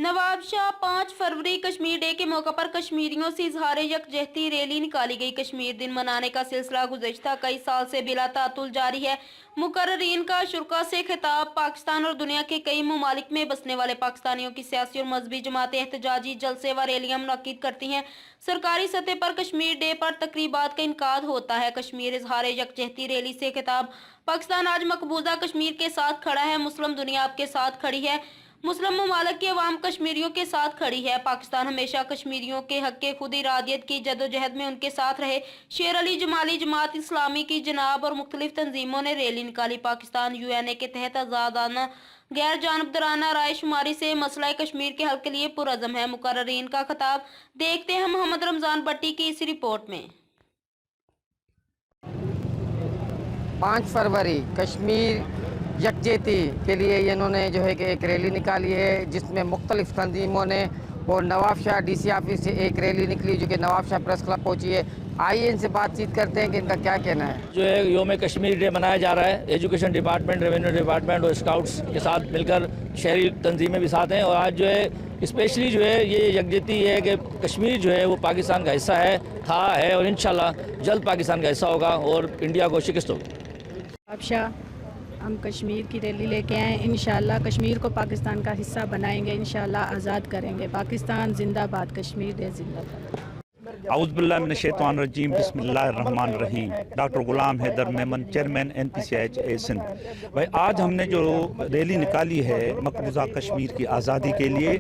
नवाब शाह 5 फरवरी Kashmir day के मौके पर कश्मीरियों से इजहार यकजहती रैली निकाली गई। कश्मीर दिन मनाने का सिलसिला गुज़श्ता कई साल से बिला तातुल जारी है। मुकर्ररीन का शुरा से खिताब। पाकिस्तान और दुनिया के कई ममालिक में बसने वाले पाकिस्तानियों की सियासी और मजहबी जमातें एहतजाजी जलसे व रैलियां मुनक्किद करती हैं। सरकारी सतह पर कश्मीर डे पर तकरीबात का इनकाद होता है। कश्मीर इजहार यकजहती रैली से खिताब। पाकिस्तान आज मकबूजा कश्मीर के साथ खड़ा है। मुस्लिम दुनिया आपके साथ खड़ी है। मुस्लिम ममालिक की अवाम कश्मीरियों के साथ खड़ी है। पाकिस्तान हमेशा कश्मीरियों के हक के खुद इरादियत की जदोजहद में उनके साथ रहे। शेर अली जमाली जमात इस्लामी की जनाब और मुख्तलिफ तंजीमों ने रैली निकाली। पाकिस्तान UNA के तहत आज़ादाना गैर जानबदाराना राय शुमारी से मसला कश्मीर के हल के लिए पुरअज़म है। मुकर्ररीन का खिताब। देखते हैं मोहम्मद रमजान भट्टी की इस रिपोर्ट में। 5 फरवरी कश्मीर यकजहती के लिए इन्होंने जो है कि एक रैली निकाली है, जिसमें मुख्तलिफ तंजीमों ने और नवाब शाह DC ऑफिस से एक रैली निकली जो कि नवाब शाह प्रेस क्लब पहुंची है। आइए इनसे बातचीत करते हैं कि इनका क्या कहना है। जो है योम कश्मीर डे मनाया जा रहा है। एजुकेशन डिपार्टमेंट, रेवेन्यू डिपार्टमेंट और स्काउट्स के साथ मिलकर शहरी तंजीमें भी साथ हैं। और आज जो है स्पेशली जो है ये यकजहती है कि कश्मीर जो है वो पाकिस्तान का हिस्सा है और इंशाल्लाह जल्द पाकिस्तान का हिस्सा होगा और इंडिया को शिकस्त होगी। हम कश्मीर की रैली लेके आए। इंशाल्लाह कश्मीर को पाकिस्तान का हिस्सा बनाएंगे, इंशाल्लाह आज़ाद करेंगे। पाकिस्तान जिंदाबाद, कश्मीर डे जिंदाबाद। औज़ुबिल्लाहि मिनश्शैतानिर्रजीम, बिस्मिल्लाहिर्रहमानिर्रहीम। डॉक्टर गुलाम हैदर मेमन, चेयरमैन NPCH सिंध। भाई आज हमने जो रैली निकाली है मकबूजा कश्मीर की आज़ादी के लिए,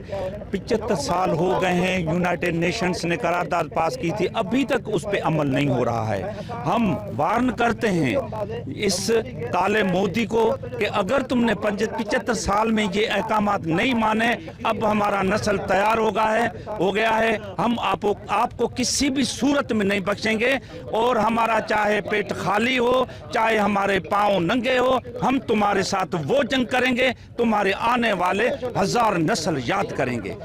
75 साल हो गए हैं। यूनाइटेड नेशंस ने करारदाद पास की थी, अभी तक उस पर अमल नहीं हो रहा है। हम वार्न करते हैं इस काले मोदी को कि अगर तुमने 75 साल में ये अहकामात नहीं माने, अब हमारा नस्ल तैयार हो गया है। हम आपको किसी भी सूरत में नहीं बख्शेंगे और हमारा चाहे पेट खाली हो, चाहे हमारे पांव नंगे हो, हम तुम्हारे साथ वो जंग करेंगे तुम्हारे आने वाले 1000 नस्ल याद करेंगे।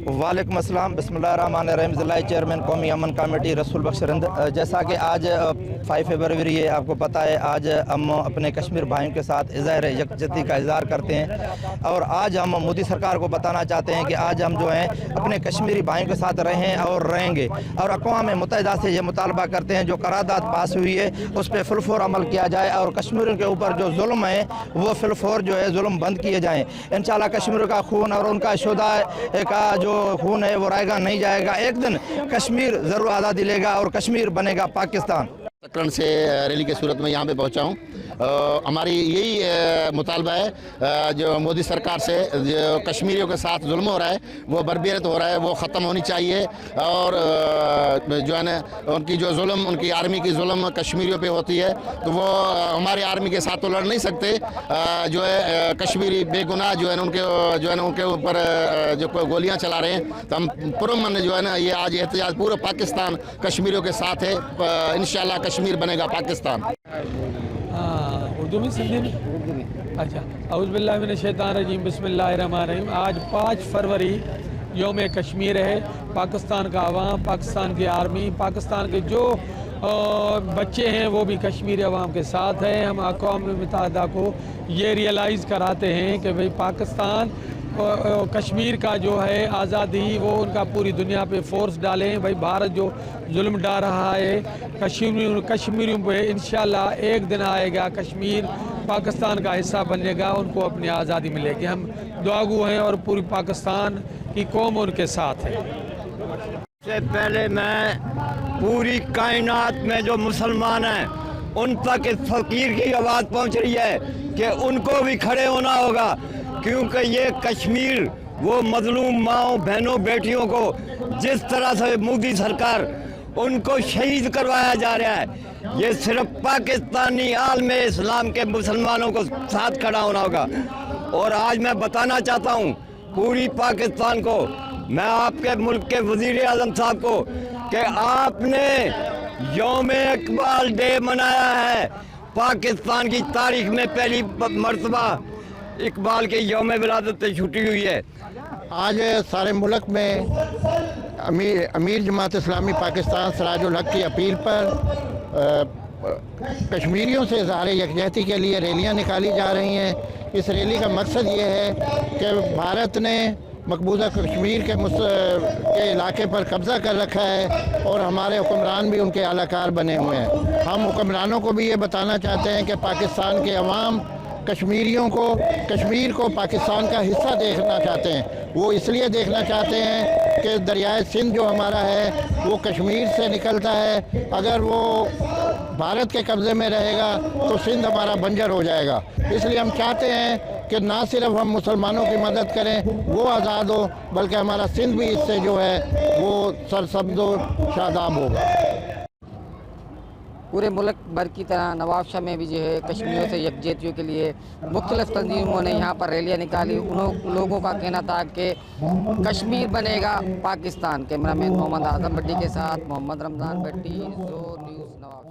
वालेकुम अस्सलाम, बिस्मिल्लाहिर्रहमानिर्रहीम। ज़िला चेयरमैन कौमी अमन कमेटी रसूल बख्श रिंद। जैसा कि आज 5 फरवरी है, आपको पता है आज हम अपने कश्मीर भाइयों के साथ इज़हार यकजहती का इज़हार करते हैं और आज हम मोदी सरकार को बताना चाहते हैं कि आज हम जो हैं अपने कश्मीरी भाइयों के साथ रहें और रहेंगे और अक़वाम मुत्तहिदा से ये मुतालबा करते हैं जो करारदाद पास हुई है उस पर फिलफौर अमल किया जाए और कश्मीरियों के ऊपर जो जुल्म है वो फिलफौर जो है जुल्म बंद किए जाएँ। इंशाल्लाह कश्मीर का खून और उनका शुदा का जो खून है वो रायगा नहीं जाएगा। एक दिन कश्मीर ज़रूर आज़ादी लेगा और कश्मीर बनेगा पाकिस्तान। प्रकरण से रैली के सूरत में यहाँ पे पहुँचा हूँ। हमारी यही मुतालबा है जो मोदी सरकार से जो कश्मीरियों के साथ जुल्म हो रहा है, वो बर्बरियत हो रहा है, वो ख़त्म होनी चाहिए। और जो है ना उनकी जो जुल्म, उनकी आर्मी की जुल्म कश्मीरियों पे होती है, तो वो हमारी आर्मी के साथ तो लड़ नहीं सकते। जो है कश्मीरी बेगुनाह जो है उनके ऊपर जो गोलियाँ चला रहे हैं, तो हम पुरअमन जो है ना ये आज एहतजाज पूरे पाकिस्तान कश्मीरियों के साथ है। इंशाल्लाह कश्मीर बनेगा पाकिस्तान। उर्दू में, सिंधी में? अच्छा। औज़ुबिल्लाहि मिनश्शैतानिर्रजीम, बिस्मिल्लाहिर्रहमानिर्रहीम। आज 5 फरवरी योम कश्मीर है। पाकिस्तान का अवाम, पाकिस्तान की आर्मी, पाकिस्तान के जो बच्चे हैं वो भी कश्मीरी अवाम के साथ हैं। हम अक़वाम मुत्तहिदा को ये रियलाइज़ कराते हैं कि भाई पाकिस्तान कश्मीर का जो है आज़ादी वो उनका पूरी दुनिया पे फोर्स डालें। भाई भारत जो जुल्म डाल रहा है कश्मीरियों पे, इंशाल्लाह एक दिन आएगा कश्मीर पाकिस्तान का हिस्सा बनेगा, उनको अपनी आज़ादी मिलेगी। हम दुआगो हैं और पूरी पाकिस्तान की कौम उनके साथ है। सबसे पहले मैं पूरी कायनात में जो मुसलमान हैं उन तक इस फ़कीर की आवाज़ पहुंच रही है कि उनको भी खड़े होना होगा, क्योंकि ये कश्मीर वो मजलूम माँओं, बहनों, बेटियों को जिस तरह से मोदी सरकार उनको शहीद करवाया जा रहा है, ये सिर्फ पाकिस्तानी आलम इस्लाम के मुसलमानों को साथ खड़ा होना होगा। और आज मैं बताना चाहता हूँ पूरी पाकिस्तान को, मैं आपके मुल्क के वज़ीर आज़म साहब को, कि आपने यौम इकबाल डे मनाया है। पाकिस्तान की तारीख में पहली मरतबा इकबाल के यौम विलादत से छुट्टी हुई है। आज सारे मुल्क में अमीर जमात इस्लामी पाकिस्तान सिराजुल हक की अपील पर कश्मीरियों से इज़हार यकजहती के लिए रैलियां निकाली जा रही हैं। इस रैली का मकसद ये है कि भारत ने मकबूजा कश्मीर के इलाके पर कब्ज़ा कर रखा है और हमारे हुक्मरान भी उनके आलाकार बने हुए हैं। हम हुक्मरानों को भी ये बताना चाहते हैं कि पाकिस्तान के अवाम कश्मीर को पाकिस्तान का हिस्सा देखना चाहते हैं। वो इसलिए देखना चाहते हैं कि दरियाए सिंध जो हमारा है वो कश्मीर से निकलता है, अगर वो भारत के कब्ज़े में रहेगा तो सिंध हमारा बंजर हो जाएगा। इसलिए हम चाहते हैं कि ना सिर्फ हम मुसलमानों की मदद करें, वो आज़ाद हो, बल्कि हमारा सिंध भी इससे जो है वो सरसब्ज़ व शादाब होगा। पूरे मुल्क भर की तरह नवाबशाह में भी जो है कश्मीरियों से यकजहती के लिए मुख्तलिफ तंजीमों ने यहाँ पर रैलियाँ निकाली। उन लोगों का कहना था कि कश्मीर बनेगा पाकिस्तान। कैमरामैन मोहम्मद आजम भट्टी के साथ मोहम्मद रमज़ान भट्टी, ज़ो न्यूज़ नवाबशाह।